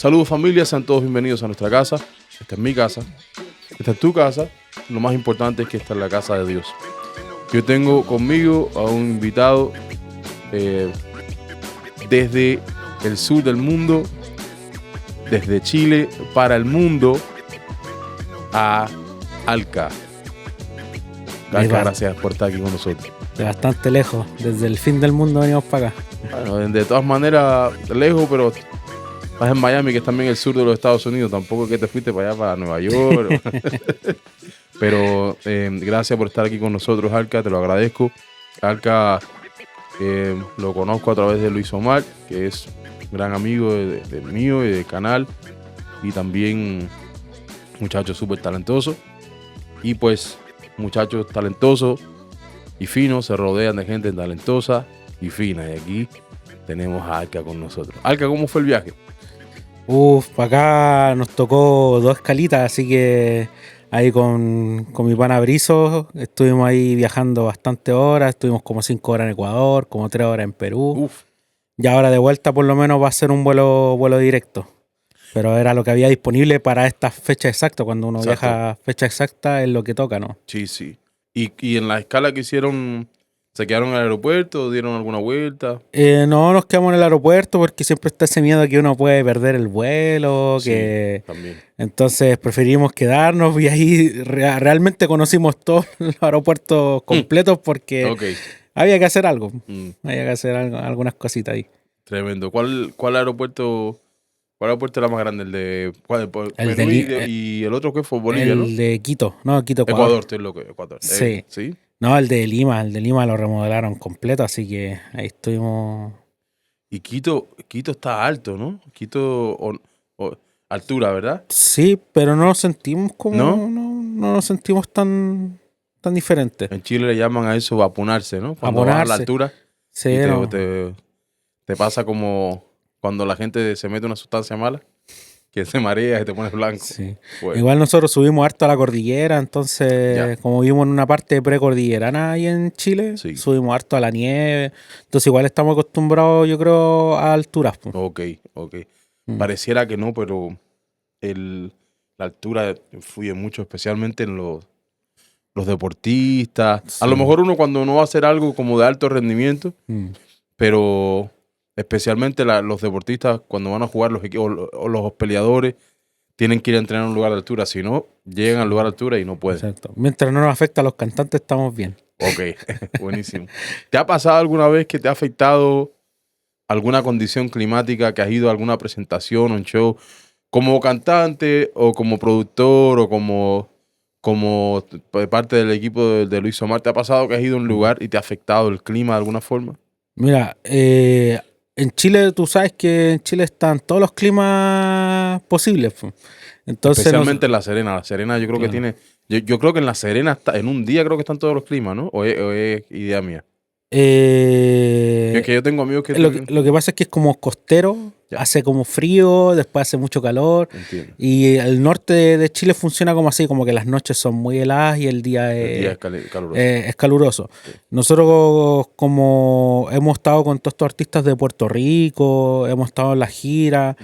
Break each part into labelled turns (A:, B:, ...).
A: Saludos familia, sean todos bienvenidos a nuestra casa. Esta es mi casa, esta es tu casa. Lo más importante es que esta es la casa de Dios. Yo tengo conmigo a un invitado desde el sur del mundo, desde Chile para el mundo, a Alca. Alca, gracias por estar aquí con nosotros.
B: De bastante lejos, desde el fin del mundo venimos para acá.
A: Bueno, de todas maneras, lejos, pero estás en Miami, que es también el sur de los Estados Unidos. Tampoco es que te fuiste para allá, para Nueva York. Pero gracias por estar aquí con nosotros, Alca, te lo agradezco. Alca lo conozco a través de Luis Omar, que es gran amigo del mío y del canal. Y también muchacho súper talentoso. Y pues muchachos talentosos y finos se rodean de gente talentosa y fina. Y aquí tenemos a Alca con nosotros. Alca, ¿cómo fue el viaje?
B: Para acá nos tocó 2 escalitas, así que ahí con mi pana Brizo estuvimos ahí viajando bastante horas. Estuvimos como 5 horas en Ecuador, como 3 horas en Perú. Y ahora de vuelta por lo menos va a ser un vuelo directo. Pero era lo que había disponible para esta fecha exacta. Cuando uno viaja a fecha exacta es lo que toca, ¿no?
A: Sí, sí. ¿Y en la escala que hicieron, se quedaron en el aeropuerto o dieron alguna vuelta?
B: No nos quedamos en el aeropuerto porque siempre está ese miedo de que uno puede perder el vuelo.
A: Sí,
B: que
A: también.
B: Entonces preferimos quedarnos y ahí realmente conocimos todos los aeropuertos completos porque había que hacer algo. Había que hacer algunas cositas ahí.
A: Tremendo. ¿Cuál aeropuerto era más grande? ¿El Perú y el otro que fue Bolivia,
B: el
A: ¿no?
B: de Quito. No, Quito,
A: Ecuador, estoy loco. Ecuador.
B: Sí.
A: ¿Sí?
B: No, el de Lima lo remodelaron completo, así que ahí estuvimos.
A: Y Quito está alto, ¿no? Quito, altura, ¿verdad?
B: Sí, pero no nos sentimos como.
A: ¿No?
B: No nos sentimos tan diferentes.
A: En Chile le llaman a eso vapunarse, ¿no? Cuando vas a la altura.
B: Sí,
A: y te pasa como cuando la gente se mete una sustancia mala, que se marea y te pones blanco.
B: Sí.
A: Pues,
B: igual nosotros subimos harto a la cordillera, entonces como vivimos en una parte precordillerana ahí en Chile, subimos harto a la nieve, entonces igual estamos acostumbrados, yo creo, a alturas.
A: Ok. Pareciera que no, pero la altura influye mucho, especialmente en los deportistas. Sí. A lo mejor uno cuando no va a hacer algo como de alto rendimiento, pero especialmente los deportistas cuando van a jugar los equipos o los peleadores tienen que ir a entrenar a un lugar de altura, si no, llegan al lugar de altura y no pueden.
B: Exacto. Mientras no nos afecta a los cantantes, estamos bien.
A: Ok, buenísimo. ¿Te ha pasado alguna vez que te ha afectado alguna condición climática, que has ido a alguna presentación o un show como cantante o como productor o como parte del equipo de Luis Omar? ¿Te ha pasado que has ido a un lugar y te ha afectado el clima de alguna forma?
B: Mira, en Chile, tú sabes que en Chile están todos los climas posibles. Entonces,
A: especialmente en La Serena. La Serena yo creo que tiene... Yo creo que en La Serena, en un día creo que están todos los climas, ¿no? ¿O es idea mía? Es que yo tengo amigos que...
B: Lo que pasa es que es como costero, hace como frío, después hace mucho calor.
A: Entiendo.
B: Y el norte de Chile funciona como así, como que las noches son muy heladas y el día es
A: caluroso.
B: Es caluroso. Sí. Nosotros como hemos estado con todos estos artistas de Puerto Rico, hemos estado en la gira.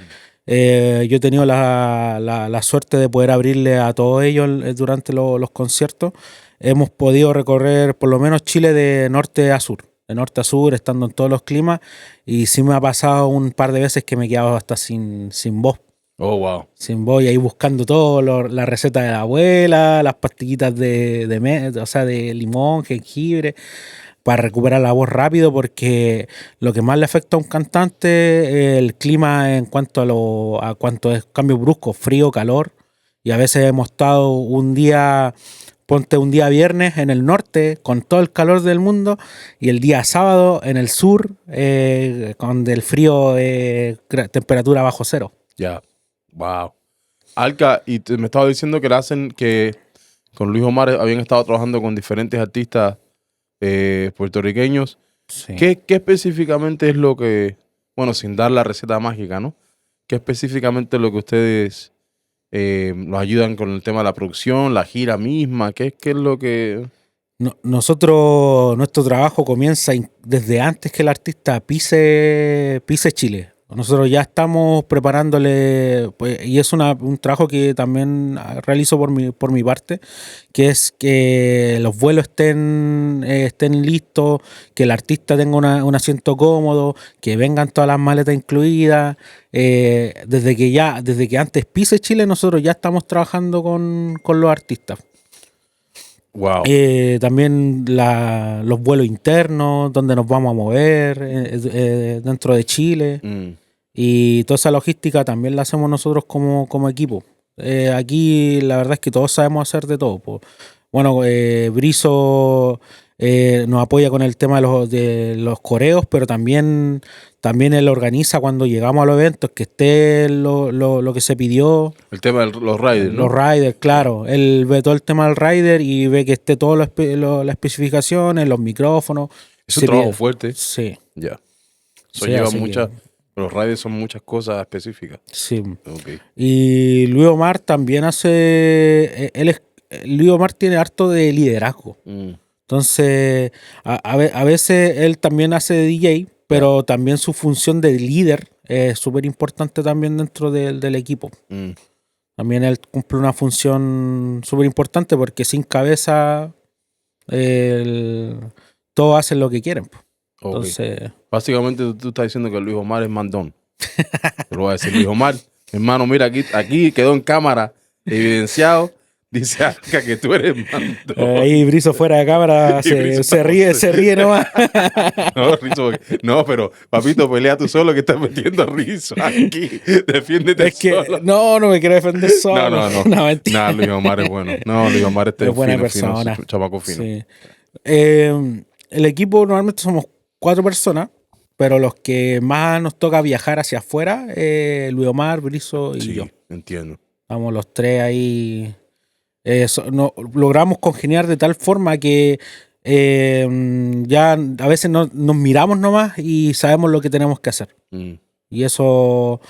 B: Yo he tenido la suerte de poder abrirle a todos ellos durante los conciertos. Hemos podido recorrer por lo menos Chile de norte a sur, estando en todos los climas, y sí me ha pasado un par de veces que me he quedado hasta sin voz.
A: Oh, wow.
B: Sin voz, y ahí buscando todo, la receta de la abuela, las pastillitas de limón, jengibre, para recuperar la voz rápido, porque lo que más le afecta a un cantante es el clima en cuanto a cuanto es cambio brusco, frío, calor, y a veces hemos estado un día viernes en el norte con todo el calor del mundo y el día sábado en el sur con el frío, temperatura bajo cero.
A: Ya, wow. Alca, y me estaba diciendo que con Luis Omar habían estado trabajando con diferentes artistas puertorriqueños. Sí. ¿Qué específicamente es lo que, bueno, sin dar la receta mágica, ¿no? ¿Qué específicamente es lo que ustedes nos ayudan con el tema de la producción, la gira misma? ¿Qué es lo que...?
B: Nuestro trabajo comienza desde antes que el artista pise Chile. Nosotros ya estamos preparándole, pues, y es un trabajo que también realizo por mi parte, que es que los vuelos estén listos, que el artista tenga un asiento cómodo, que vengan todas las maletas incluidas. Desde que antes pise Chile, nosotros ya estamos trabajando con los artistas.
A: Wow.
B: También los vuelos internos, donde nos vamos a mover dentro de Chile. Y toda esa logística también la hacemos nosotros como equipo. Aquí la verdad es que todos sabemos hacer de todo. Po. Bueno, Brizo nos apoya con el tema de los coreos, pero también él organiza cuando llegamos a los eventos que esté lo que se pidió.
A: El tema de los riders, ¿no?
B: Los riders, claro. Él ve todo el tema del rider y ve que esté todas las especificaciones, los micrófonos.
A: Es un trabajo fuerte.
B: Sí.
A: Ya. Eso
B: Sí,
A: lleva
B: así
A: muchas... Los riders son muchas cosas específicas.
B: Sí.
A: Okay.
B: Y Luis Omar también hace... Luis Omar tiene harto de liderazgo. Entonces, a veces él también hace de DJ, pero también su función de líder es súper importante también dentro del equipo. También él cumple una función súper importante porque sin cabeza todos hacen lo que quieren.
A: Okay.
B: Entonces,
A: básicamente tú estás diciendo que Luis Omar es mandón. Te lo voy a decir, Luis Omar, hermano, mira, aquí quedó en cámara evidenciado. Dice Arca que tú eres mandón.
B: Ahí Brizo fuera de cámara se ríe nomás.
A: No, pero papito, pelea tú solo que estás metiendo Rizo aquí. Defiéndete solo.
B: No me quiero defender solo.
A: No, mentira. Luis Omar es bueno. No, Luis Omar es
B: buena persona.
A: Chamaco fino.
B: Sí. El equipo normalmente somos 4 personas, pero los que más nos toca viajar hacia afuera, Luis Omar, Brizo y yo.
A: Entiendo.
B: Estamos los 3 ahí. Logramos congeniar de tal forma que ya a veces nos miramos nomás y sabemos lo que tenemos que hacer. Y eso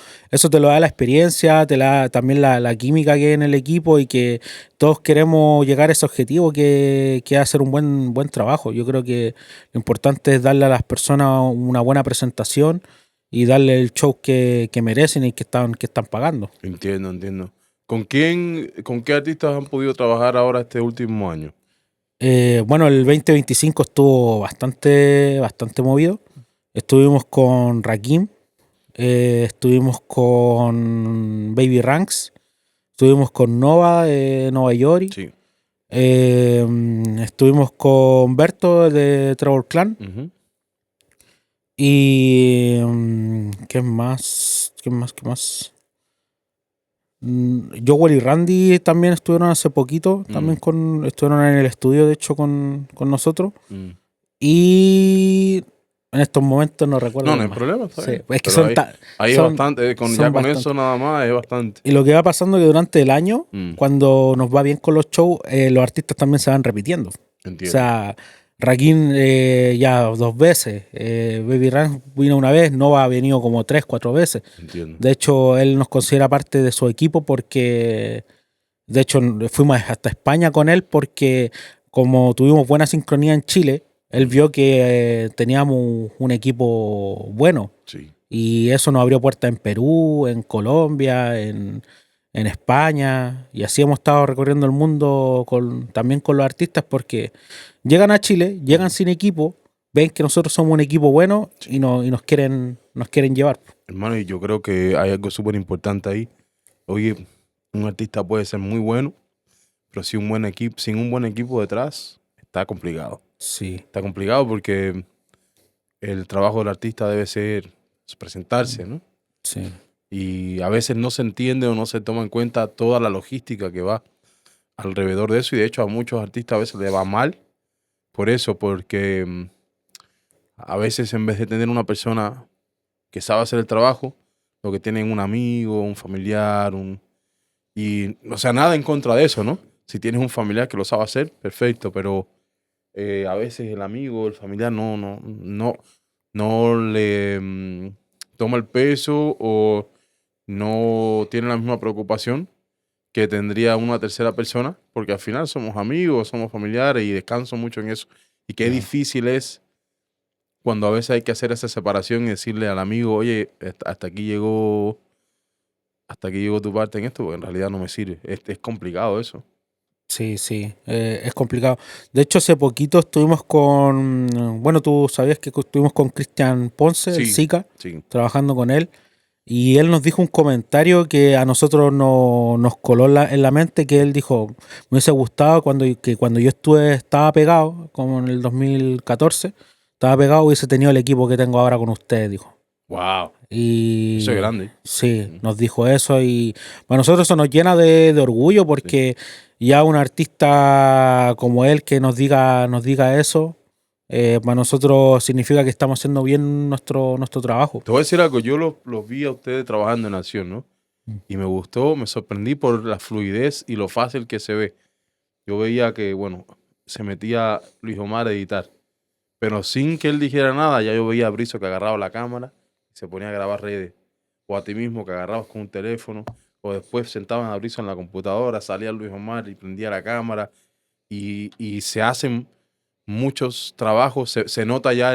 B: te lo da la experiencia, te da también la química que hay en el equipo y que todos queremos llegar a ese objetivo que es hacer un buen trabajo. Yo creo que lo importante es darle a las personas una buena presentación y darle el show que merecen y que están pagando.
A: Entiendo. ¿Con qué artistas han podido trabajar ahora este último año?
B: Bueno, el 2025 estuvo bastante movido. Estuvimos con Rakim, estuvimos con Baby Ranks, estuvimos con Nova de Nova York,
A: sí.
B: Estuvimos con Berto de Trevor Clan. Y ¿qué más? Jowell y Randy también estuvieron hace poquito, también estuvieron en el estudio, de hecho, con nosotros. Y en estos momentos no recuerdo.
A: No hay problema.
B: Sí, es que son
A: ahí es bastante, con eso nada más es bastante.
B: Y lo que va pasando es que durante el año, cuando nos va bien con los shows, los artistas también se van repitiendo.
A: Entiendo.
B: O sea, Rakim ya 2 veces, Baby Ranks vino una vez, Nova ha venido como 3, 4 veces.
A: Entiendo.
B: De hecho, él nos considera parte de su equipo porque, de hecho, fuimos hasta España con él porque como tuvimos buena sincronía en Chile, él vio que teníamos un equipo bueno.
A: Sí.
B: Y eso nos abrió puertas en Perú, en Colombia, en España, y así hemos estado recorriendo el mundo también con los artistas porque llegan a Chile, llegan sin equipo, ven que nosotros somos un equipo bueno y nos quieren llevar.
A: Hermano, y yo creo que hay algo súper importante ahí. Oye, un artista puede ser muy bueno, pero sin un buen equipo detrás, está complicado.
B: Sí.
A: Está complicado porque el trabajo del artista debe ser presentarse, ¿no?
B: Sí.
A: Y a veces no se entiende o no se toma en cuenta toda la logística que va alrededor de eso. Y de hecho a muchos artistas a veces les va mal por eso, porque a veces en vez de tener una persona que sabe hacer el trabajo, lo que tienen un amigo, un familiar, y o sea, nada en contra de eso, ¿no? Si tienes un familiar que lo sabe hacer, perfecto, pero a veces el amigo, el familiar no le toma el peso o no tiene la misma preocupación que tendría una tercera persona, porque al final somos amigos, somos familiares y descanso mucho en eso. Y qué difícil es cuando a veces hay que hacer esa separación y decirle al amigo, oye, hasta aquí llegó tu parte en esto, porque en realidad no me sirve. Es complicado eso.
B: Sí, sí, es complicado. De hecho, hace poquito estuvimos bueno, tú sabías que estuvimos con Cristian Ponce, el
A: Sí,
B: SICA,
A: sí.
B: trabajando con él, y él nos dijo un comentario que a nosotros nos coló en la mente, que él dijo, me hubiese gustado que cuando yo estaba pegado, como en el 2014, estaba pegado, hubiese tenido el equipo que tengo ahora con ustedes, dijo.
A: Wow, eso es
B: Y
A: grande.
B: sí,
A: Mm,
B: nos dijo eso y para nosotros eso nos llena de orgullo
A: sí.
B: porque ya un artista como él que nos diga eso, para nosotros significa que estamos haciendo bien nuestro trabajo.
A: Te voy a decir algo, yo los vi a ustedes trabajando en Acción, ¿no?
B: Mm.
A: Y me gustó, me sorprendí por la fluidez y lo fácil que se ve. Yo veía que, bueno, se metía Luis Omar a editar, pero sin que él dijera nada, ya yo veía a Brizo que agarraba la cámara y se ponía a grabar redes. O a ti mismo que agarrabas con un teléfono, o después sentaban a Brizo en la computadora, salía Luis Omar y prendía la cámara. Y se hacen muchos trabajos, se nota ya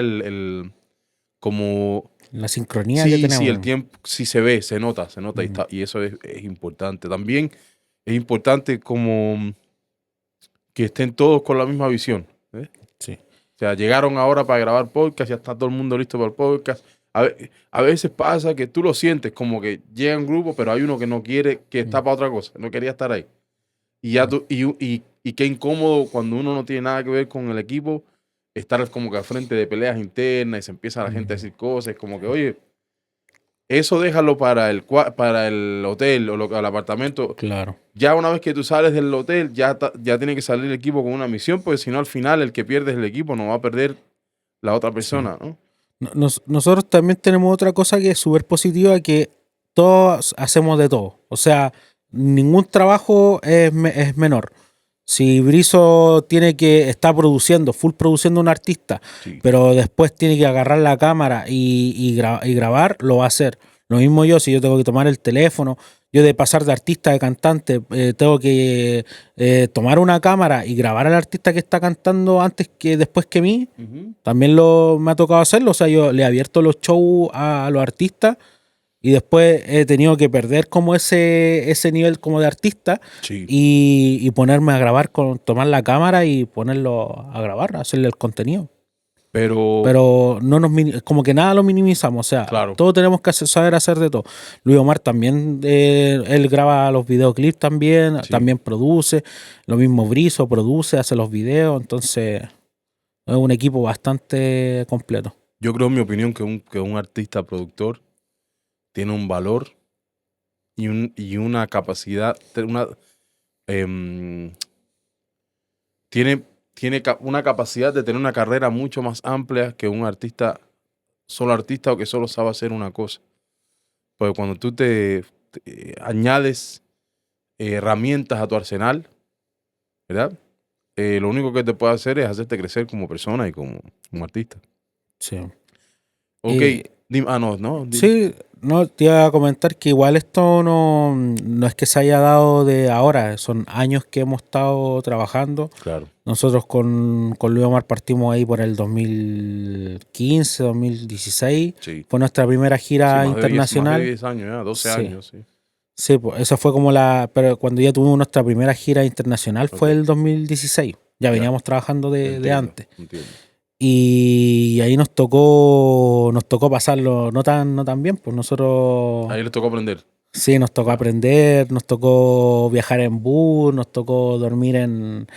A: como,
B: La sincronía que
A: sí, el
B: tenemos.
A: tiempo, sí se ve, se nota, y,
B: Mm.
A: y eso es importante. También es importante como que estén todos con la misma visión. ¿Eh?
B: Sí.
A: O sea, llegaron ahora para grabar podcast, ya está todo el mundo listo para el podcast. A veces pasa que tú lo sientes como que llega un grupo, pero hay uno que no quiere, que está
B: Mm.
A: para otra cosa, no quería estar ahí. Y ya
B: Mm.
A: y qué incómodo cuando uno no tiene nada que ver con el equipo, estar como que al frente de peleas internas y se empieza la gente a
B: Mm.
A: decir cosas, como que, oye, eso déjalo para para el hotel o al apartamento.
B: Claro.
A: Ya una vez que tú sales del hotel, ya tiene que salir el equipo con una misión, porque si no, al final el que pierde es el equipo, no va a perder la otra
B: Sí.
A: persona, ¿no?
B: Nosotros también tenemos otra cosa que es súper positiva, que todos hacemos de todo. O sea, ningún trabajo es menor. Si Brizo está produciendo, full produciendo un artista,
A: Sí.
B: pero después tiene que agarrar la cámara y grabar, lo va a hacer. Lo mismo yo, si yo tengo que tomar el teléfono, yo de pasar de artista a cantante, tengo que tomar una cámara y grabar al artista que está cantando antes que después que mí.
A: Ujú.
B: También me ha tocado hacerlo, o sea, yo le he abierto los shows a los artistas y después he tenido que perder como ese nivel como de artista
A: Sí.
B: y ponerme a grabar, tomar la cámara y ponerlo a grabar, hacerle el contenido.
A: Pero,
B: Pero no como que nada lo minimizamos, o sea,
A: claro,
B: todo tenemos que saber hacer de todo. Luis Omar también, él graba los videoclips también,
A: sí.
B: también produce, lo mismo Brizo produce, hace los videos, entonces es un equipo bastante completo.
A: Yo creo, en mi opinión, que un artista productor tiene un valor y una capacidad, em, tiene una capacidad de tener una carrera mucho más amplia que un solo artista o que solo sabe hacer una cosa. Porque cuando tú te añades herramientas a tu arsenal, ¿verdad? Lo único que te puede hacer es hacerte crecer como persona y como artista.
B: Sí.
A: Ok,
B: Y
A: dime, no, dime.
B: sí, no, te iba a comentar que igual esto no es que se haya dado de ahora, son años que hemos estado trabajando.
A: Claro,
B: Nosotros con Luis Omar partimos ahí por el 2015, 2016.
A: sí.
B: Fue nuestra primera
A: Sí,
B: gira
A: más de
B: internacional.
A: 10 años, ya, 12
B: Sí,
A: años, sí.
B: sí, pues esa fue como pero cuando ya tuvimos nuestra primera gira internacional
A: Ok,
B: fue el 2016. Ya
A: ya,
B: veníamos trabajando de
A: entiendo,
B: antes.
A: entiendo.
B: Y ahí nos tocó pasarlo no tan bien, pues nosotros
A: Ahí les tocó aprender.
B: sí, nos tocó
A: Ya.
B: aprender, nos tocó viajar en bus, nos tocó dormir en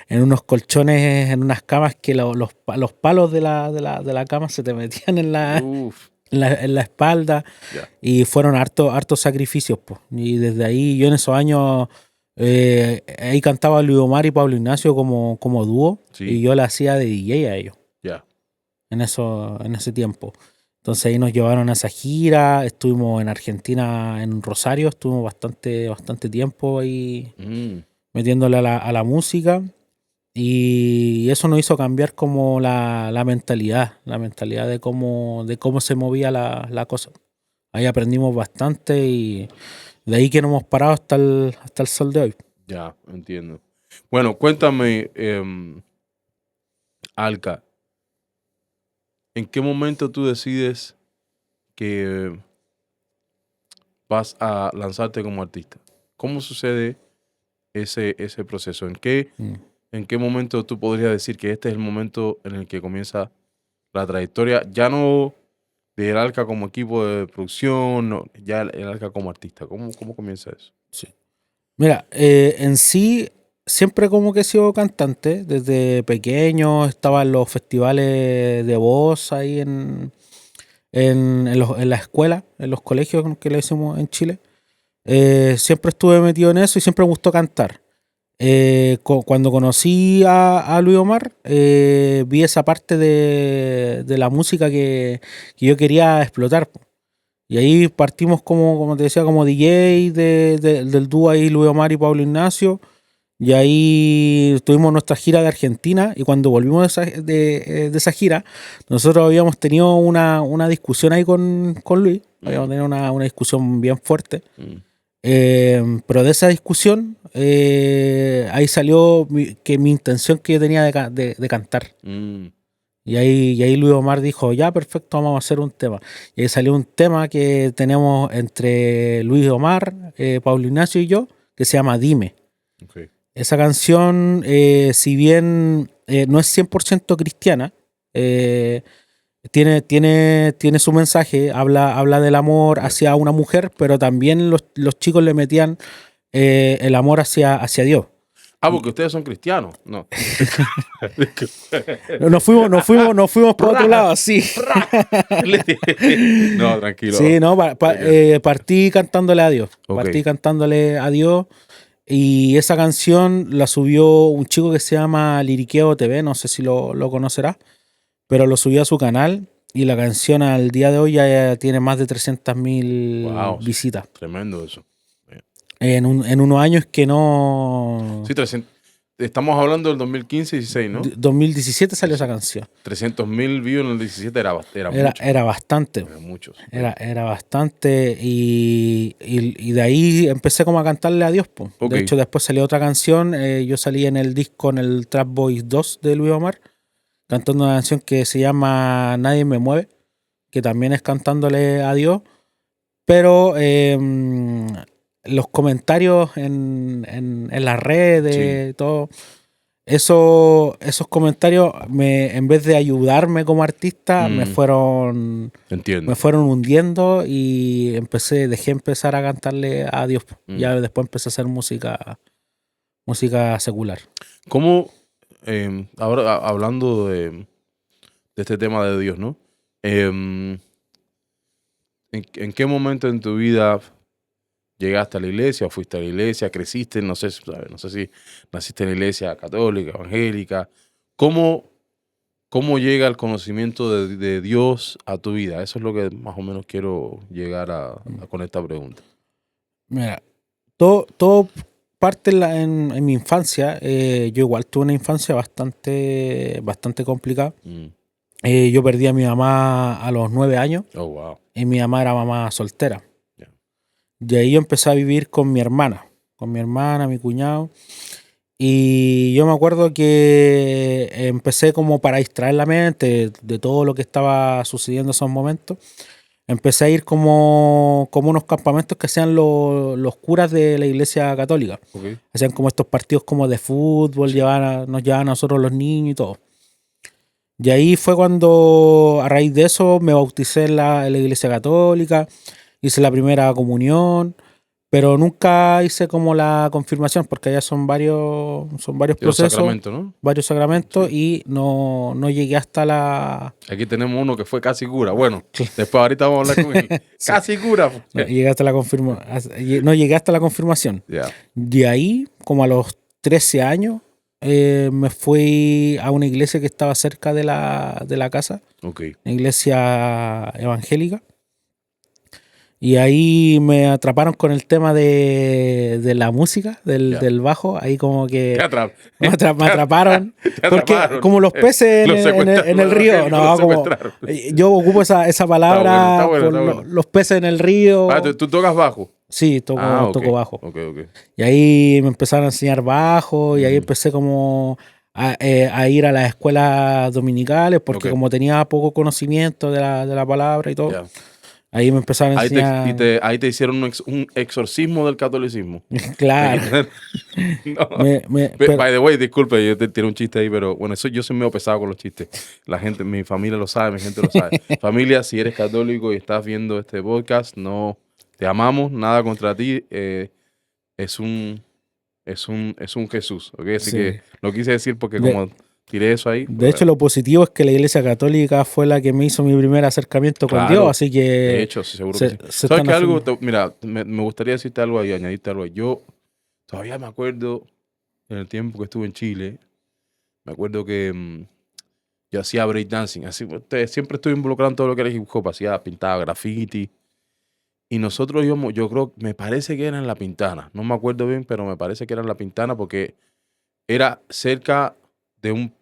B: unos colchones, en unas camas que los palos de la cama se te metían
A: Uf,
B: en la espalda
A: ya.
B: y fueron hartos sacrificios, pues. Y desde ahí yo en esos años ahí cantaba Luis Omar y Pablo Ignacio como dúo y
A: Sí,
B: yo le hacía de DJ a ellos
A: ya.
B: en ese tiempo. Entonces ahí nos llevaron a esa gira, estuvimos en Argentina, en Rosario, estuvimos bastante tiempo ahí
A: Mm,
B: metiéndole a la música y eso nos hizo cambiar como la mentalidad de cómo se movía la cosa. Ahí aprendimos bastante y de ahí que no hemos parado hasta el sol de hoy.
A: ya, entiendo. Bueno, cuéntame, Alca, ¿En qué momento tú decides que vas a lanzarte como artista? ¿Cómo sucede ese proceso? ¿En qué momento tú podrías decir que este es el momento en el que comienza la trayectoria? Ya no de El Arca como equipo de producción, no, ya El Arca como artista. ¿Cómo comienza eso?
B: Sí. Mira, en sí, siempre como que he sido cantante. Desde pequeño estaba en los festivales de voz ahí en la escuela, en los colegios que le decimos en Chile. Siempre estuve metido en eso y siempre me gustó cantar. Cuando conocí a Luis Omar, vi esa parte de la música que yo quería explotar. Y ahí partimos como te decía, como DJ del dúo ahí Luis Omar y Pablo Ignacio. Y ahí tuvimos nuestra gira de Argentina y cuando volvimos de esa gira, nosotros habíamos tenido una discusión ahí con Luis. Habíamos tenido una discusión bien fuerte. Pero de esa discusión, ahí salió que mi intención que yo tenía de cantar. Y ahí Luis Omar dijo, ya, perfecto, vamos a hacer un tema. Y ahí salió un tema que tenemos entre Luis Omar, Pablo Ignacio y yo, que se llama Dime.
A: Okay.
B: Esa canción, si bien no es 100% cristiana, tiene su mensaje, habla del amor hacia una mujer, pero también los chicos le metían el amor hacia Dios.
A: Porque ustedes son cristianos. No.
B: Nos fuimos por otro lado, sí.
A: No, tranquilo.
B: Sí, no, partí cantándole a Dios.
A: Okay.
B: Partí cantándole a Dios. Y esa canción la subió un chico que se llama Liriqueo TV, no sé si lo conocerás, pero lo subió a su canal y la canción al día de hoy ya tiene más de 300.000 visitas.
A: Tremendo eso.
B: En unos años que no...
A: Sí, 300. Estamos hablando del 2015-16, ¿no?
B: 2017 salió esa canción.
A: 300.000 views en el 17 era mucho.
B: Era bastante.
A: Era mucho.
B: Era bastante y de ahí empecé como a cantarle a Dios. Okay. De hecho, después salió otra canción. Yo salí en el disco, en el Trap Boys 2 de Luis Omar, cantando una canción que se llama Nadie me mueve, que también es cantándole a Dios. Pero los comentarios en las redes, sí, todo esos comentarios en vez de ayudarme como artista me fueron hundiendo y dejé empezar a cantarle a Dios. Ya después empecé a hacer música secular.
A: ¿Cómo ahora hablando de este tema de Dios, ¿no? ¿En qué momento en tu vida llegaste a la iglesia o fuiste a la iglesia, creciste? No sé si naciste en la iglesia católica, evangélica. ¿Cómo llega el conocimiento de Dios a tu vida? Eso es lo que más o menos quiero llegar con esta pregunta.
B: Mira, todo parte en mi infancia. Yo igual tuve una infancia bastante complicada. Yo perdí a mi mamá a los 9 años.
A: Oh, wow.
B: Y mi mamá era mamá soltera. Y ahí yo empecé a vivir con mi hermana, mi cuñado. Y yo me acuerdo que empecé como para distraer la mente de todo lo que estaba sucediendo en esos momentos. Empecé a ir como unos campamentos que hacían los curas de la iglesia católica.
A: Okay.
B: Hacían como estos partidos como de fútbol, nos llevaban a nosotros los niños y todo. Y ahí fue cuando, a raíz de eso, me bauticé en la iglesia católica. Hice la primera comunión, pero nunca hice como la confirmación, porque allá son varios procesos,
A: sacramentos, ¿no?
B: Varios sacramentos, sí. Y no llegué hasta la...
A: Aquí tenemos uno que fue casi cura. Bueno, después ahorita vamos a hablar con él. Sí. Casi cura.
B: No llegué hasta la confirmación.
A: Yeah.
B: De ahí, como a los 13 años, me fui a una iglesia que estaba cerca de la casa.
A: Okay.
B: Una iglesia evangélica. Y ahí me atraparon con el tema de la música, del bajo. Ahí como que me atraparon. Porque como los peces en el río. No, como, yo ocupo esa palabra,
A: está bueno.
B: Los peces en el río.
A: ¿Tú tocas bajo?
B: Sí, toco bajo.
A: Okay.
B: Y ahí me empezaron a enseñar bajo y ahí empecé como a ir a las escuelas dominicales, porque
A: Ok.
B: como tenía poco conocimiento de la palabra y todo,
A: Ya.
B: ahí me empezaron a enseñar.
A: Ahí te hicieron un exorcismo del catolicismo. Te
B: Claro.
A: quitaron- No. By the way, disculpe, yo te tiré un chiste ahí, pero bueno, eso yo soy medio pesado con los chistes. La gente, mi familia lo sabe, mi gente lo sabe. Familia, si eres católico y estás viendo este podcast, no te amamos, nada contra ti. Es un, es un Jesús, ¿ok? Así
B: Sí.
A: que lo quise decir porque
B: De,
A: como tiré eso ahí,
B: de hecho, lo positivo es que la Iglesia Católica fue la que me hizo mi primer acercamiento con Dios,
A: claro,
B: así
A: de
B: que
A: hecho, sí, seguro que sí.
B: se
A: ¿Sabes
B: están
A: qué algo?
B: haciendo.
A: Mira, me gustaría decirte algo ahí, añadirte algo ahí. Yo todavía me acuerdo en el tiempo que estuve en Chile, me acuerdo que yo hacía breakdancing, así, siempre estuve involucrado en todo lo que era hip hop, hacía, pintaba graffiti, y nosotros íbamos, yo creo, me parece que era en La Pintana, no me acuerdo bien, pero me parece que era en La Pintana porque era cerca de un,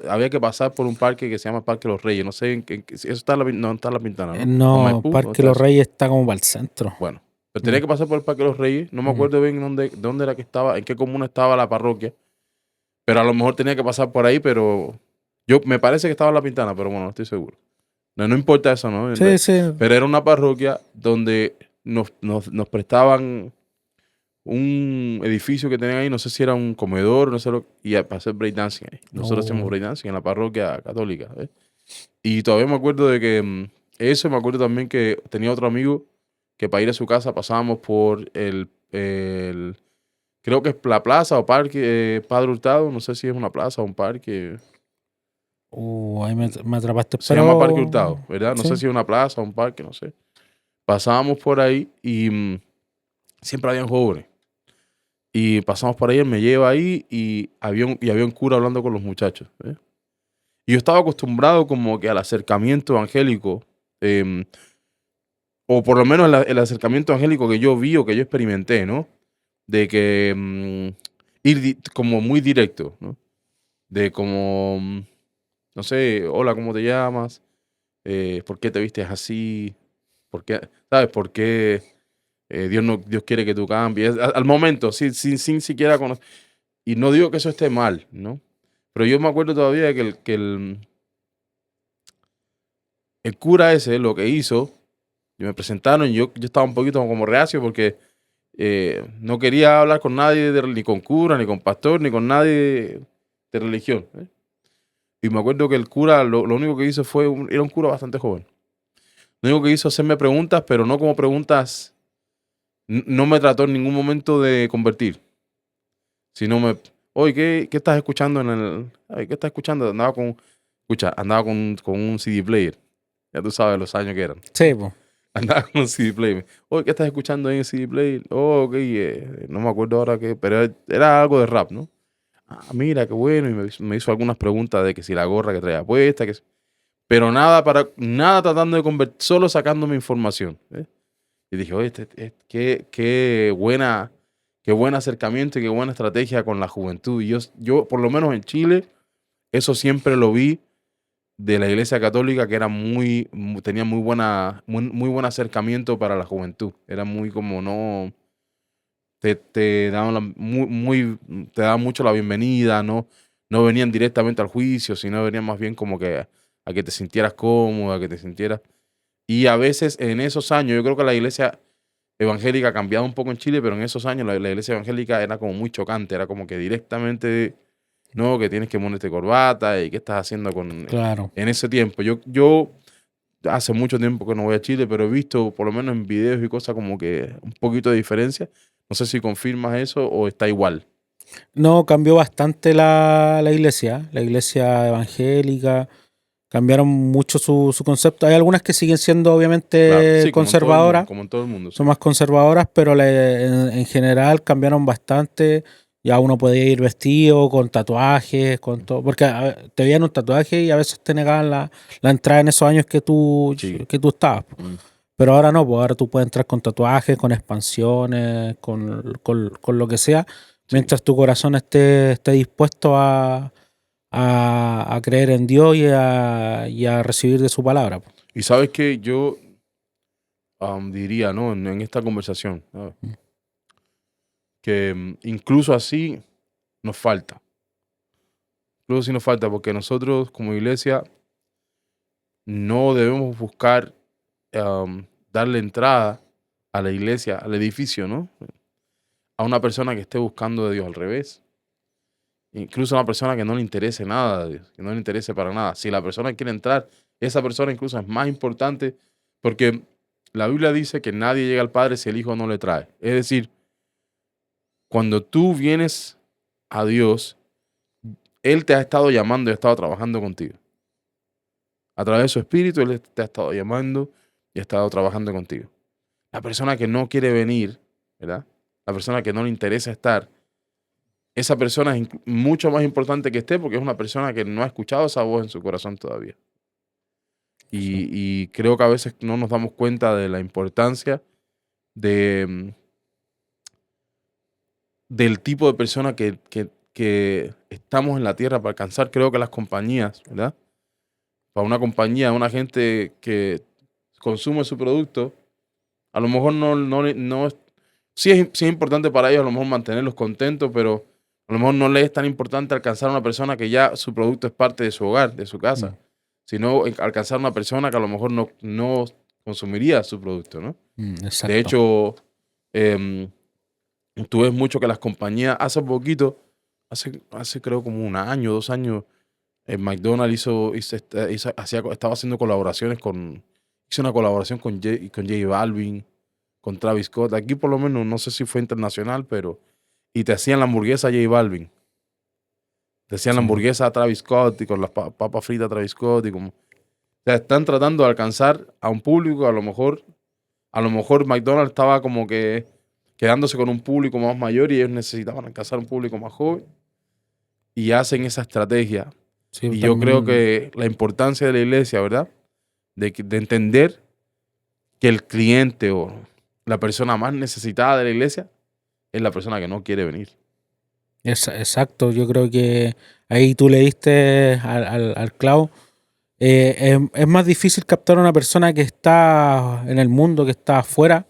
A: había que pasar por un parque que se llama Parque Los Reyes, no sé, si eso está en no está en La Pintana, ¿no? ¿O
B: No,
A: Maipú? ¿Dónde
B: Parque
A: está
B: Los
A: eso?
B: Reyes está como para el centro.
A: Bueno, pero
B: Mm,
A: tenía que pasar por el Parque Los Reyes, no me
B: mm.
A: acuerdo bien dónde era que estaba, en qué comuna estaba la parroquia, pero a lo mejor tenía que pasar por ahí, pero yo me parece que estaba en La Pintana, pero bueno, no estoy seguro. No, no importa eso, ¿no?
B: Sí, sí.
A: Pero era una parroquia donde nos prestaban un edificio que tenían ahí, no sé si era un comedor, no sé y para hacer breakdancing ahí. Nosotros hacíamos
B: Oh,
A: breakdancing en la parroquia católica, ¿ves? Y todavía me acuerdo de que eso, me acuerdo también que tenía otro amigo que para ir a su casa pasábamos por creo que es la plaza o parque Padre Hurtado, no sé si es una plaza o un parque.
B: ahí me atrapaste,
A: Se llama Parque
B: pero
A: Hurtado, ¿verdad? No sé
B: sí.
A: si es una plaza o un parque, no sé. Pasábamos por ahí y siempre habían jóvenes. Y pasamos por ahí, él me lleva ahí y había un cura hablando con los muchachos. Y yo estaba acostumbrado como que al acercamiento evangélico, em, o por lo menos el acercamiento evangélico que yo vi o que yo experimenté, ¿no? De que ir como muy directo, ¿no? De como, no sé, hola, ¿cómo te llamas? ¿Por qué te vistes así? ¿Por qué, sabes? ¿Por qué Dios quiere que tú cambies? Al momento, sin siquiera conocer. Y no digo que eso esté mal, ¿no? Pero yo me acuerdo todavía que el cura ese lo que hizo, y me presentaron, y yo estaba un poquito como reacio porque no quería hablar con nadie, ni con cura, ni con pastor, ni con nadie de religión. Y me acuerdo que el cura lo único que hizo fue, era un cura bastante joven. Lo único que hizo hacerme preguntas, pero no como preguntas, no me trató en ningún momento de convertir, sino oye, ¿qué estás escuchando ay, ¿qué estás escuchando? Andaba con un CD player. Ya tú sabes los años que eran.
B: Sí, pues.
A: Andaba con un CD player. Oye, ¿qué estás escuchando ahí en el CD player? Oh, ok, no me acuerdo ahora qué, pero era algo de rap, ¿no? Ah, mira, qué bueno. Y me hizo algunas preguntas de que si la gorra que traía puesta, pero nada tratando de convertir, solo sacándome información. Y dije, oye, qué buen acercamiento y qué buena estrategia con la juventud. Y yo, por lo menos en Chile, eso siempre lo vi de la Iglesia Católica, que era tenía muy buen acercamiento para la juventud. Era muy como no, te daban te daban mucho la bienvenida, no venían directamente al juicio, sino venían más bien como que a que te sintieras cómodo, a que te sintieras. Y a veces en esos años, yo creo que la iglesia evangélica ha cambiado un poco en Chile, pero en esos años la iglesia evangélica era como muy chocante, era como que directamente, no, que tienes que ponerte corbata y qué estás haciendo
B: Claro.
A: en ese tiempo. Yo hace mucho tiempo que no voy a Chile, pero he visto por lo menos en videos y cosas como que un poquito de diferencia. No sé si confirmas eso o está igual.
B: No, cambió bastante la iglesia evangélica, cambiaron mucho su concepto. Hay algunas que siguen siendo
A: Claro,
B: obviamente
A: sí,
B: conservadoras,
A: como en todo el mundo, sí.
B: son más conservadoras, pero en general cambiaron bastante. Ya uno podía ir vestido con tatuajes, con todo, porque te veían un tatuaje y a veces te negaban la entrada en esos años
A: Sí.
B: que tú estabas.
A: Mm,
B: Pero ahora no, pues ahora tú puedes entrar con tatuajes, con expansiones, con lo que sea,
A: sí.
B: mientras tu corazón esté dispuesto a creer en Dios y a recibir de su palabra, pues.
A: Y sabes que yo diría, ¿no? En esta conversación, ¿sabes? Que incluso así nos falta. Luz sí nos falta, porque nosotros como iglesia no debemos buscar darle entrada a la iglesia, al edificio, ¿no? A una persona que esté buscando de Dios, al revés. Incluso a una persona que no le interese nada de Dios, que no le interese para nada. Si la persona quiere entrar, esa persona incluso es más importante, porque la Biblia dice que nadie llega al Padre si el Hijo no le trae. Es decir, cuando tú vienes a Dios, Él te ha estado llamando y ha estado trabajando contigo. A través de su Espíritu, Él te ha estado llamando y ha estado trabajando contigo. La persona que no quiere venir, ¿verdad? La persona que no le interesa estar, esa persona es mucho más importante que esté, porque es una persona que no ha escuchado esa voz en su corazón todavía. Y creo que a veces no nos damos cuenta de la importancia del tipo de persona que estamos en la tierra para alcanzar. Creo que las compañías, ¿verdad? Para una compañía, una gente que consume su producto, a lo mejor sí es importante para ellos a lo mejor mantenerlos contentos, pero a lo mejor no les es tan importante alcanzar a una persona que ya su producto es parte de su hogar, de su casa, sino alcanzar a una persona que a lo mejor no consumiría su producto, ¿no?
B: Exacto.
A: De hecho, tú ves mucho que las compañías, hace poquito, hace creo como un año, 2 años, McDonald's estaba haciendo colaboraciones hizo una colaboración con J Balvin, con Travis Scott. Aquí por lo menos, no sé si fue internacional, y te hacían la hamburguesa a J Balvin. Te hacían la hamburguesa a Travis Scott y con las papas fritas a Travis Scott. O sea, están tratando de alcanzar a un público, a lo mejor McDonald's estaba como que quedándose con un público más mayor y ellos necesitaban alcanzar un público más joven. Y hacen esa estrategia.
B: Sí,
A: y yo creo que la importancia de la iglesia, ¿verdad? De entender que el cliente o la persona más necesitada de la iglesia es la persona que no quiere venir.
B: Exacto, yo creo que ahí tú le diste al clavo. Es más difícil captar a una persona que está en el mundo, que está afuera,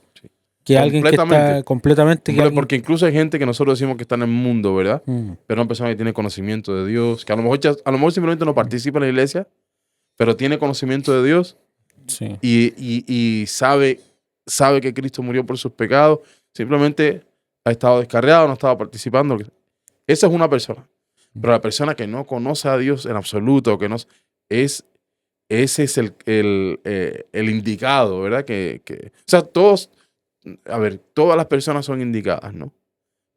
B: que alguien que está completamente...
A: Porque incluso hay gente que nosotros decimos que está en el mundo, ¿verdad? Pero una persona que tiene conocimiento de Dios, que a lo mejor simplemente no participa en la iglesia, pero tiene conocimiento de Dios.
B: Sí.
A: Y sabe que Cristo murió por sus pecados, simplemente ha estado descarriado, no ha estado participando. Esa es una persona. Pero la persona que no conoce a Dios en absoluto, ese es el indicado, ¿verdad? O sea, todas las personas son indicadas, ¿no?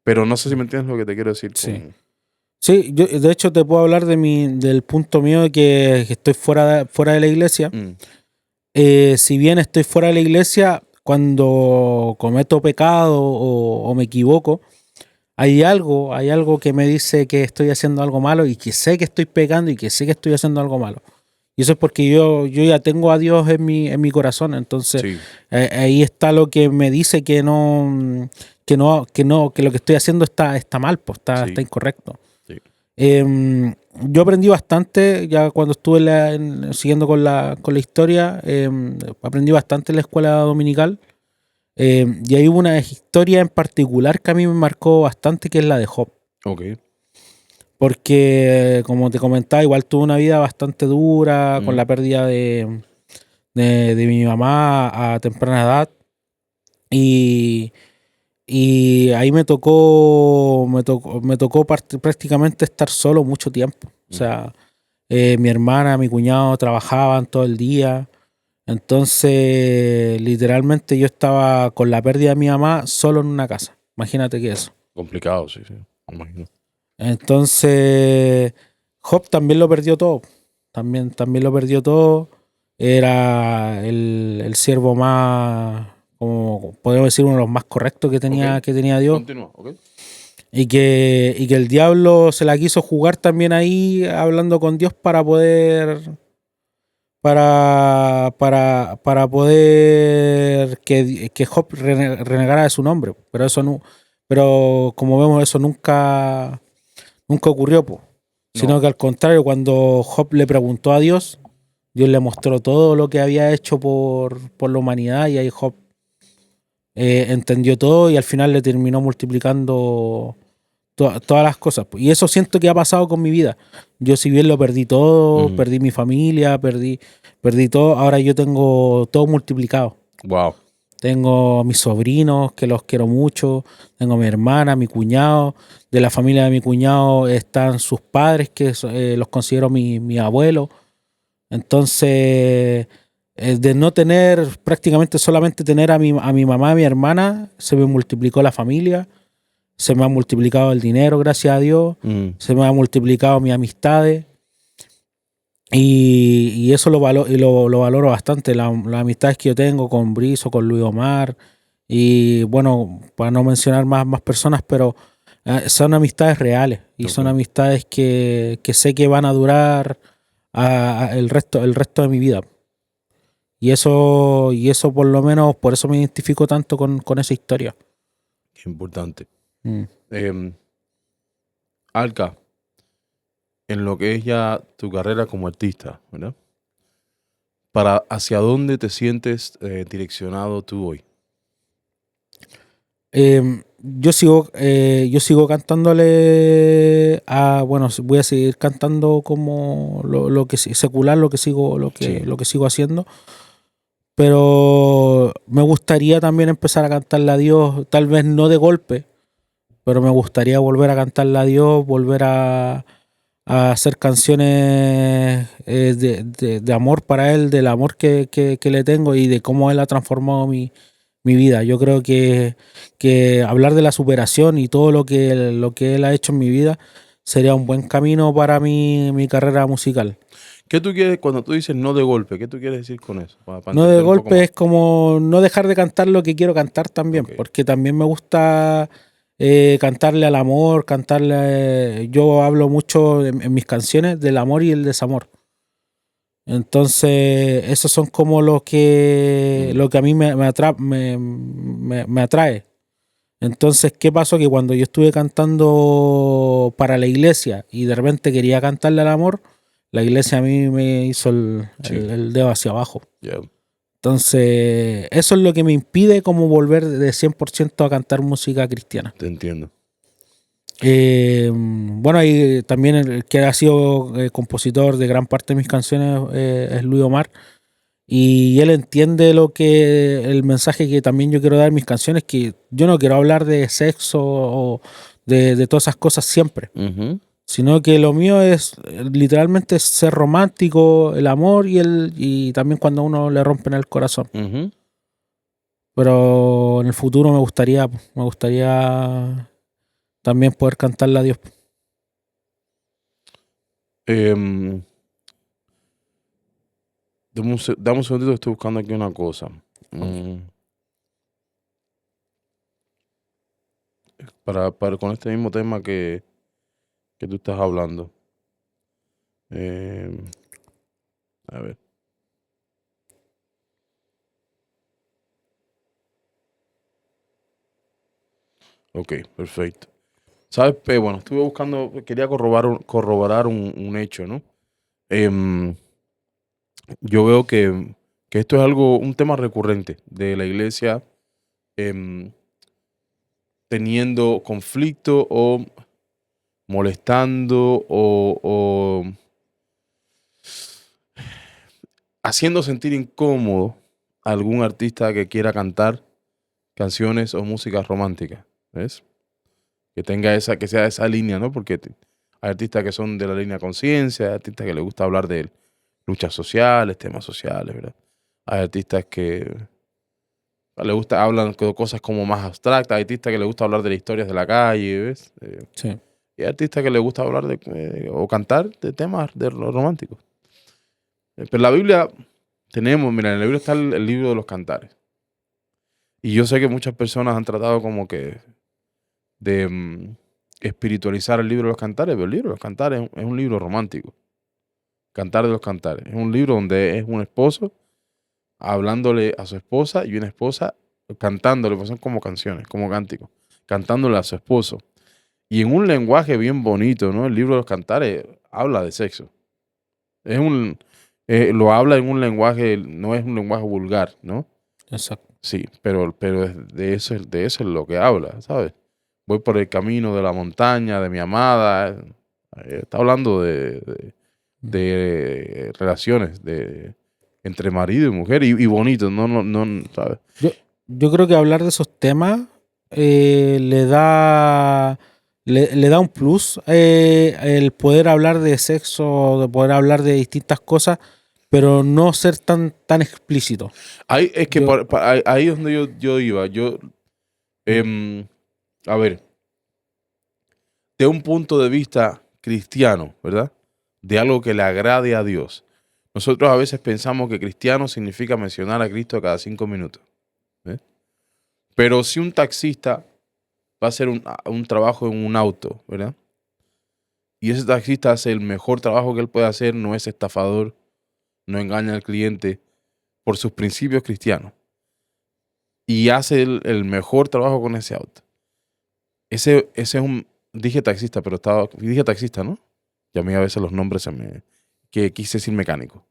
A: Pero no sé si me entiendes lo que te quiero decir.
B: Sí, yo de hecho te puedo hablar del punto mío de que estoy fuera de la iglesia. Si bien estoy fuera de la iglesia, cuando cometo pecado o me equivoco, hay algo que me dice que estoy haciendo algo malo y que sé que estoy pecando y que sé que estoy haciendo algo malo. Y eso es porque yo ya tengo a Dios en mi corazón. Entonces, ahí está lo que me dice que lo que estoy haciendo está mal, pues está incorrecto. Sí. Yo aprendí bastante, ya cuando estuve siguiendo con la historia, aprendí bastante en la escuela dominical. Y hay una historia en particular que a mí me marcó bastante, que es la de Job.
A: Okay.
B: Porque, como te comentaba, igual tuve una vida bastante dura, con la pérdida de mi mamá a temprana edad. Y ahí me tocó prácticamente estar solo mucho tiempo. O sea, mi hermana, mi cuñado trabajaban todo el día. Entonces, literalmente yo estaba con la pérdida de mi mamá solo en una casa. Imagínate que eso.
A: Complicado, sí, imagino.
B: Entonces, Job también lo perdió todo. También lo perdió todo. Era el siervo más, como podemos decir, uno de los más correctos que tenía Dios.
A: Continúa, okay.
B: Y que el diablo se la quiso jugar también ahí, hablando con Dios para poder poder que Job renegara de su nombre. Pero eso no, pero como vemos, eso nunca ocurrió, po. Sino que al contrario, cuando Job le preguntó a Dios, Dios le mostró todo lo que había hecho por la humanidad, y ahí Job entendió todo y al final le terminó multiplicando todas las cosas. Y eso siento que ha pasado con mi vida. Yo si bien lo perdí todo,
A: Ujú.
B: perdí mi familia, perdí todo, ahora yo tengo todo multiplicado.
A: Wow.
B: Tengo a mis sobrinos, que los quiero mucho, tengo a mi hermana, mi cuñado, de la familia de mi cuñado están sus padres, que los considero mi abuelo. Entonces, de no tener, prácticamente solamente tener a mi mamá, a mi hermana, se me multiplicó la familia, se me ha multiplicado el dinero, gracias a Dios,
A: Mm.
B: se me ha multiplicado mis amistades. Y eso lo valoro bastante, las amistades que yo tengo con Brizo, con Luis Omar, y bueno, para no mencionar más personas, pero son amistades reales y son
A: Ok.
B: amistades que sé que van a durar el resto de mi vida. Y eso por lo menos, por eso me identifico tanto con esa historia.
A: Qué importante.
B: Mm.
A: Alka, en lo que es ya tu carrera como artista, ¿verdad? ¿Hacia dónde te sientes direccionado tú hoy?
B: Yo sigo cantándole bueno, voy a seguir cantando como lo que secular,
A: Sí.
B: lo que sigo haciendo, pero me gustaría también empezar a cantarle a Dios, tal vez no de golpe, pero me gustaría volver a cantarle a Dios, volver a hacer canciones de amor para Él, del amor que le tengo y de cómo Él ha transformado mi vida. Yo creo que hablar de la superación y todo lo que Él ha hecho en mi vida sería un buen camino para mi carrera musical.
A: ¿Qué tú quieres cuando tú dices no de golpe? ¿Qué tú quieres decir con eso? Para
B: No de
A: entender un poco
B: golpe
A: más.
B: es como no dejar de cantar lo que quiero cantar también,
A: Ok.
B: porque también me gusta cantarle al amor, yo hablo mucho en mis canciones del amor y el desamor. Entonces, esos son como lo que a mí me atrae. Entonces, ¿qué pasó? Que cuando yo estuve cantando para la iglesia y de repente quería cantarle al amor, la iglesia a mí me hizo
A: Sí.
B: el dedo hacia abajo.
A: Ya.
B: Entonces, eso es lo que me impide como volver de 100% a cantar música cristiana.
A: Te entiendo.
B: Bueno, y también el que ha sido compositor de gran parte de mis canciones es Luis Omar. Y él entiende el mensaje que también yo quiero dar en mis canciones, que yo no quiero hablar de sexo o de todas esas cosas siempre,
A: Ujú.
B: sino que lo mío es literalmente ser romántico, el amor y también cuando a uno le rompen el corazón.
A: Ujú.
B: Pero en el futuro me gustaría también poder cantarle a Dios.
A: Em, dame un segundito, estoy buscando aquí una cosa.
B: Ok.
A: Con este mismo tema que tú estás hablando. Em, a ver. Ok, perfecto. ¿Sabes? Bueno, estuve buscando, quería corroborar un hecho, ¿no? Em, yo veo que esto es un tema recurrente de la iglesia em, teniendo conflicto o molestando o haciendo sentir incómodo a algún artista que quiera cantar canciones o música romántica, ¿ves? Que sea esa línea, ¿no? Porque hay artistas que son de la línea conciencia, hay artistas que les gusta hablar de luchas sociales, temas sociales, ¿verdad? Hay artistas que hablan de cosas como más abstractas, hay artistas que les gusta hablar de las historias de la calle, ¿ves?
B: Sí.
A: Y hay artistas que les gusta hablar o cantar de temas románticos. Pero en la Biblia mira, en la Biblia está el libro de los cantares. Y yo sé que muchas personas han tratado como que de espiritualizar el libro de los cantares, pero el libro de los cantares es un libro romántico. Cantar de los cantares. Es un libro donde es un esposo hablándole a su esposa y una esposa cantándole, pues son como canciones, como cánticos, cantándole a su esposo. Y en un lenguaje bien bonito, ¿no? El libro de los cantares habla de sexo. Lo habla en un lenguaje, no es un lenguaje vulgar, ¿no?
B: Exacto.
A: Sí, pero de eso es lo que habla, ¿sabes? voy por el camino de la montaña, de mi amada. Está hablando de relaciones entre marido y mujer y bonito, no, ¿sabes?
B: Yo creo que hablar de esos temas le da un plus el poder hablar de sexo, de poder hablar de distintas cosas, pero no ser tan explícito.
A: Ahí es que
B: Yo-
A: ahí es donde yo iba. A ver, de un punto de vista cristiano, ¿verdad? De algo que le agrade a Dios. Nosotros a veces pensamos que cristiano significa mencionar a Cristo cada 5 minutos. ¿Eh? Pero si un taxista va a hacer un trabajo en un auto, ¿verdad? Y ese taxista hace el mejor trabajo que él puede hacer, no es estafador, no engaña al cliente por sus principios cristianos. Y hace el mejor trabajo con ese auto. Ese es dije taxista, pero dije taxista, ¿no? Y a mí a veces los nombres que quise decir mecánico.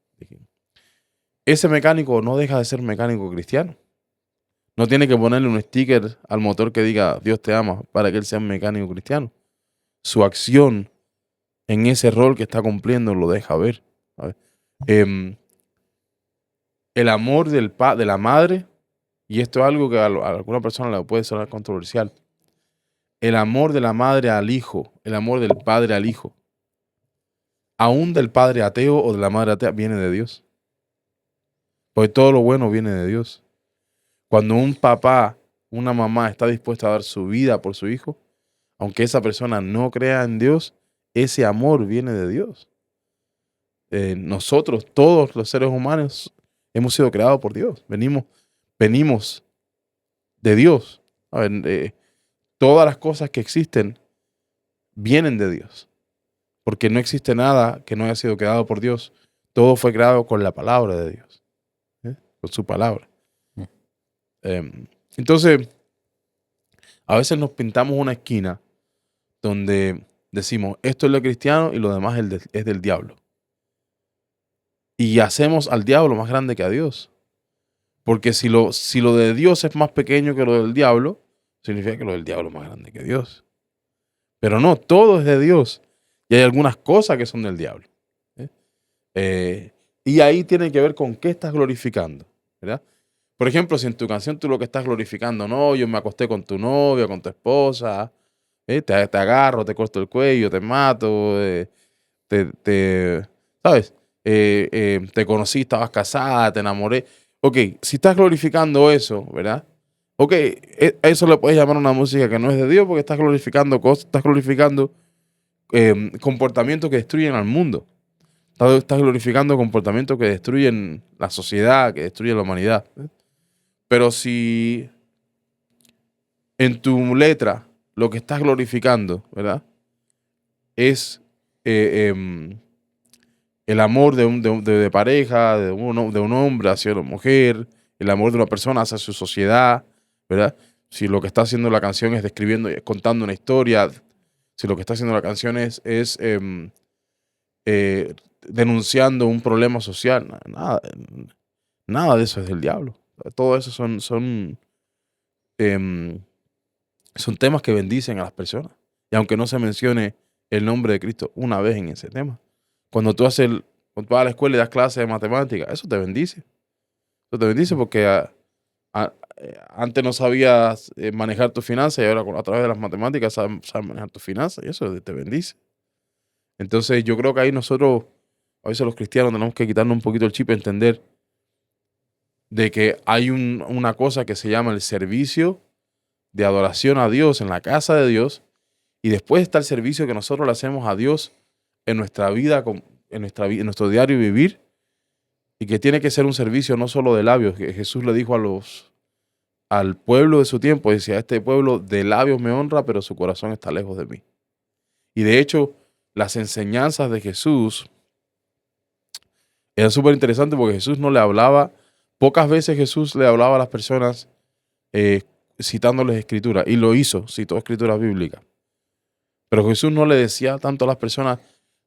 A: Ese mecánico no deja de ser mecánico cristiano. No tiene que ponerle un sticker al motor que diga Dios te ama para que él sea un mecánico cristiano. Su acción en ese rol que está cumpliendo lo deja ver. ¿Sabes? El amor de la madre, y esto es algo que a alguna persona le puede sonar controversial. El amor de la madre al hijo, el amor del padre al hijo, aún del padre ateo o de la madre atea, viene de Dios. Porque todo lo bueno viene de Dios. Cuando un papá, una mamá está dispuesta a dar su vida por su hijo, aunque esa persona no crea en Dios, ese amor viene de Dios. Nosotros, todos los seres humanos, hemos sido creados por Dios. Venimos de Dios. A ver, todas las cosas que existen vienen de Dios. Porque no existe nada que no haya sido creado por Dios. Todo fue creado con la palabra de Dios. Con su palabra. Entonces, a veces nos pintamos una esquina donde decimos, esto es lo cristiano y lo demás es del diablo. Y hacemos al diablo más grande que a Dios. Porque si lo de Dios es más pequeño que lo del diablo, significa que lo del diablo es más grande que Dios. Pero no, todo es de Dios. Y hay algunas cosas que son del diablo. Y ahí tiene que ver con qué estás glorificando, ¿verdad? Por ejemplo, si en tu canción tú lo que estás glorificando, no, yo me acosté con tu novia, con tu esposa, te agarro, te corto el cuello, te mato, ¿sabes? Te conocí, estabas casada, te enamoré. Ok, si estás glorificando eso, ¿verdad? Ok, eso le puedes llamar una música que no es de Dios porque estás glorificando cosas, estás glorificando comportamientos que destruyen al mundo. Estás glorificando comportamientos que destruyen la sociedad, que destruyen la humanidad. Pero si en tu letra lo que estás glorificando, ¿verdad? Es el amor de pareja, de un hombre hacia una mujer, el amor de una persona hacia su sociedad, ¿verdad? Si lo que está haciendo la canción es contando una historia, si lo que está haciendo la canción es denunciando un problema social, nada de eso es del diablo. Todo eso em, son temas que bendicen a las personas. Y aunque no se mencione el nombre de Cristo una vez en ese tema, cuando tú cuando vas a la escuela y das clases de matemáticas, eso te bendice. Eso te bendice porque antes no sabías manejar tus finanzas y ahora a través de las matemáticas sabes manejar tus finanzas y eso te bendice. Entonces yo creo que ahí nosotros, a veces los cristianos, tenemos que quitarnos un poquito el chip y entender de que hay una cosa que se llama el servicio de adoración a Dios en la casa de Dios, y después está el servicio que nosotros le hacemos a Dios en nuestra vida, en nuestro diario vivir, y que tiene que ser un servicio no solo de labios. Que Jesús le dijo al pueblo de su tiempo, decía, este pueblo de labios me honra, pero su corazón está lejos de mí. Y de hecho, las enseñanzas de Jesús eran súper interesantes porque Jesús no le hablaba, pocas veces Jesús le hablaba a las personas citándoles escrituras, y lo hizo, citó escrituras bíblicas. Pero Jesús no le decía tanto a las personas,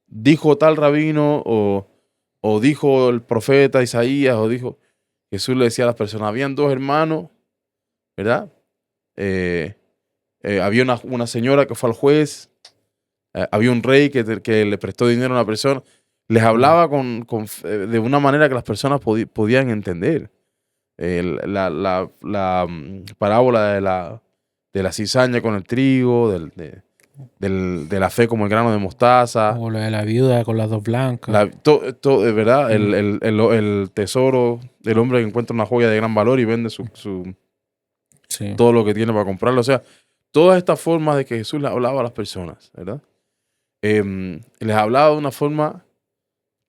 A: dijo tal rabino o dijo el profeta Isaías Jesús le decía a las personas, habían dos hermanos, ¿verdad? había una señora que fue al juez, había un rey que le prestó dinero a una persona. Les hablaba de una manera que las personas podían entender. La parábola de la cizaña con el trigo, de la fe como el grano de mostaza.
B: O la de la viuda con las dos blancas.
A: ¿Verdad? El tesoro del hombre que encuentra una joya de gran valor y vende
B: Sí.
A: todo lo que tiene para comprarlo. O sea, todas estas formas de que Jesús le hablaba a las personas, ¿verdad? Les hablaba de una forma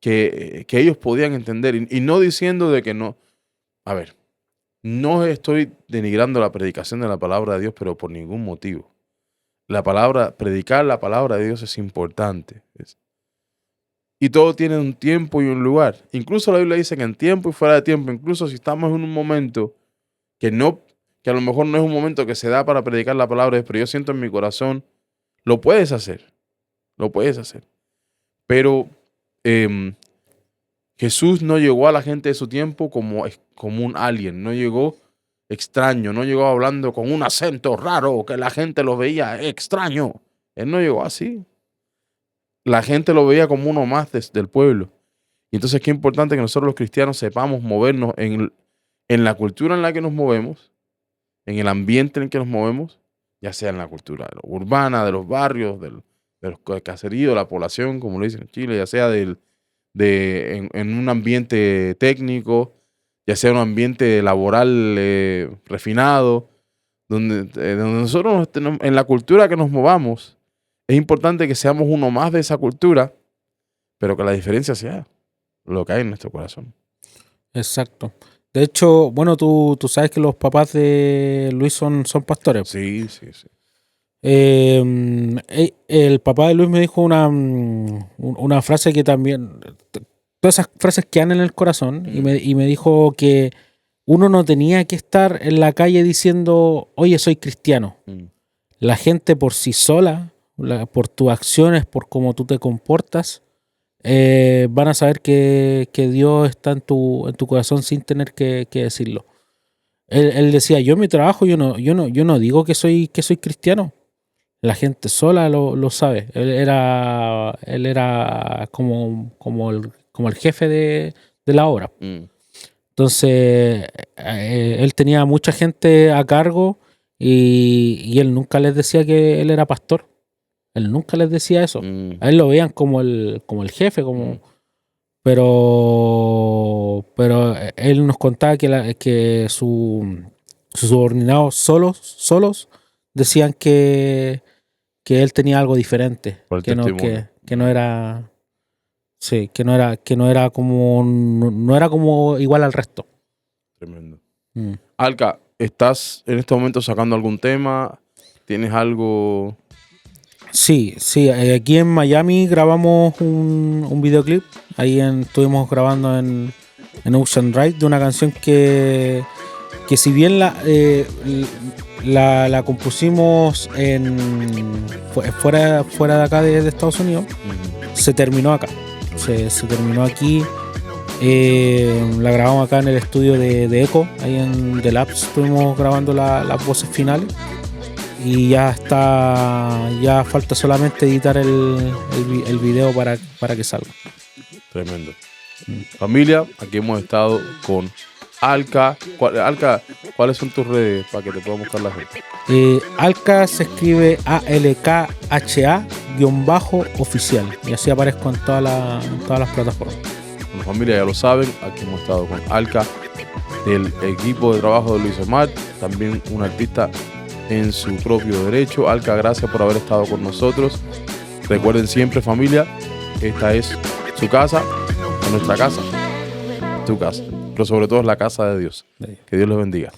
A: que ellos podían entender y no diciendo de que no. A ver, no estoy denigrando la predicación de la palabra de Dios, pero por ningún motivo. Predicar la palabra de Dios es importante. Y todo tiene un tiempo y un lugar. Incluso la Biblia dice que en tiempo y fuera de tiempo, incluso si estamos en un momento que a lo mejor no es un momento que se da para predicar la palabra de Dios, pero yo siento en mi corazón, lo puedes hacer. Lo puedes hacer. Pero Jesús no llegó a la gente de su tiempo como un alien, no llegó extraño, no llegó hablando con un acento raro que la gente lo veía extraño. Él no llegó así. La gente lo veía como uno más del pueblo. Y entonces qué importante que nosotros los cristianos sepamos movernos en la cultura en la que nos movemos, en el ambiente en el que nos movemos, ya sea en la cultura urbana, de los barrios, de los caseríos, de la población, como lo dicen en Chile, ya sea en un ambiente técnico, ya sea un ambiente laboral refinado, donde nosotros en la cultura que nos movamos, es importante que seamos uno más de esa cultura, pero que la diferencia sea lo que hay en nuestro corazón.
B: Exacto. De hecho, bueno, tú sabes que los papás de Luis son pastores.
A: Sí.
B: El papá de Luis me dijo una frase que también, todas esas frases quedan en el corazón, y me dijo que uno no tenía que estar en la calle diciendo, oye, soy cristiano. La gente por sí sola, por tus acciones, por cómo tú te comportas, van a saber que Dios está en tu corazón sin tener que decirlo. Él decía, yo en mi trabajo yo no digo que soy cristiano. La gente sola lo sabe. Él era como el jefe de la obra. Entonces, él tenía mucha gente a cargo y él nunca les decía que él era pastor. Él nunca les decía eso. A él lo veían como el jefe, pero él nos contaba que sus subordinados solos decían que él tenía algo diferente, que no era como igual al resto.
A: Tremendo. Alka, ¿estás en este momento sacando algún tema? ¿Tienes algo?
B: Sí, aquí en Miami grabamos un videoclip. Ahí estuvimos grabando en Ocean Drive de una canción que si bien la compusimos fuera de acá de Estados Unidos, se terminó acá. Se terminó aquí. La grabamos acá en el estudio de Echo, ahí en The Labs. Estuvimos grabando las voces finales. Y ya falta solamente editar el video para que salga.
A: Tremendo. Familia, aquí hemos estado con Alka. Alka, ¿cuáles son tus redes para que te pueda buscar la gente?
B: Alka se escribe ALKHA_oficial. Y así aparezco en todas las plataformas.
A: Bueno, familia, ya lo saben, aquí hemos estado con Alka, del equipo de trabajo de Luis Omar, también un artista en su propio derecho. Alka, gracias por haber estado con nosotros. Recuerden siempre, familia, esta es su casa, nuestra casa, tu casa, pero sobre todo es la casa de Dios. Que Dios los bendiga.